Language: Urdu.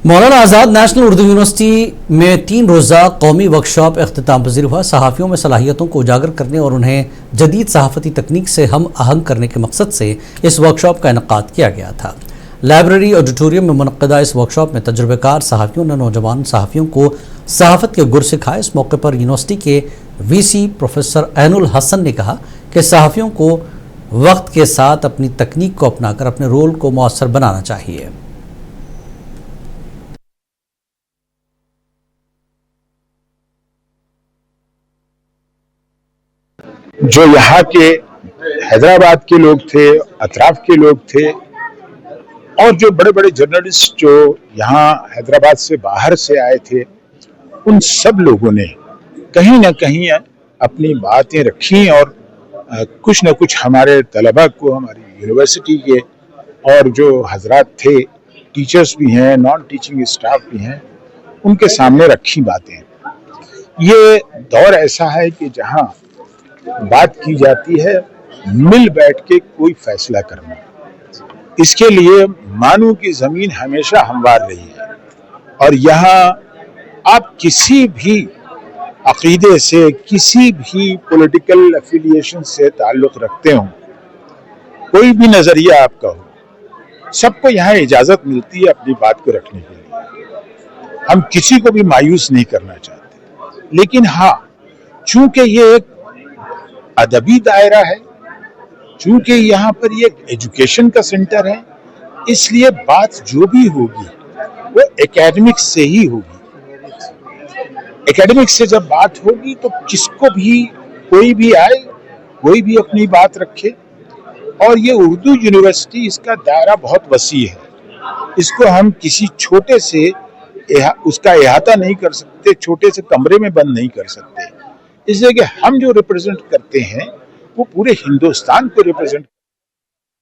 مولانا آزاد نیشنل اردو یونیورسٹی میں 3 روزہ قومی ورکشاپ اختتام پذیر ہوا۔ صحافیوں میں صلاحیتوں کو اجاگر کرنے اور انہیں جدید صحافتی تکنیک سے ہم آہنگ کرنے کے مقصد سے اس ورکشاپ کا انعقاد کیا گیا تھا۔ لائبریری آڈیٹوریم میں منعقدہ اس ورکشاپ میں تجربہ کار صحافیوں نے نوجوان صحافیوں کو صحافت کے گر سکھائے۔ اس موقع پر یونیورسٹی کے وی سی پروفیسر عین الحسن نے کہا کہ صحافیوں کو وقت کے ساتھ اپنی تکنیک کو اپنا کر اپنے رول کو مؤثر بنانا چاہیے۔ جو یہاں کے حیدرآباد کے لوگ تھے، اطراف کے لوگ تھے، اور جو بڑے بڑے جرنلسٹ جو یہاں حیدرآباد سے باہر سے آئے تھے، ان سب لوگوں نے کہیں نہ کہیں اپنی باتیں رکھی اور کچھ نہ کچھ ہمارے طلباء کو، ہماری یونیورسٹی کے اور جو حضرات تھے، ٹیچرز بھی ہیں، نان ٹیچنگ اسٹاف بھی ہیں، ان کے سامنے رکھی باتیں۔ یہ دور ایسا ہے کہ جہاں بات کی جاتی ہے مل بیٹھ کے کوئی فیصلہ کرنا۔ اس کے لیے مانو کی زمین ہمیشہ ہموار رہی ہے، اور یہاں آپ کسی بھی عقیدے سے، کسی بھی پولیٹیکل افیلیشن سے تعلق رکھتے ہوں، کوئی بھی نظریہ آپ کا ہو، سب کو یہاں اجازت ملتی ہے اپنی بات کو رکھنے کے لیے۔ ہم کسی کو بھی مایوس نہیں کرنا چاہتے، لیکن ہاں، چونکہ یہ ایک ادبی دائرہ ہے، چونکہ یہاں پر یہ ایجوکیشن کا سینٹر ہے، اس لیے بات جو بھی ہوگی وہ اکیڈمکس سے ہی ہوگی۔ اکیڈمکس سے جب بات ہوگی تو کس کو بھی، کوئی بھی آئے، کوئی بھی اپنی بات رکھے، اور یہ اردو یونیورسٹی، اس کا دائرہ بہت وسیع ہے۔ اس کو ہم کسی چھوٹے سے اس کا احاطہ نہیں کر سکتے، چھوٹے سے کمرے میں بند نہیں کر سکتے، اس لیے کہ ہم جو ریپرزینٹ کرتے ہیں وہ پورے ہندوستان کو ریپرزینٹ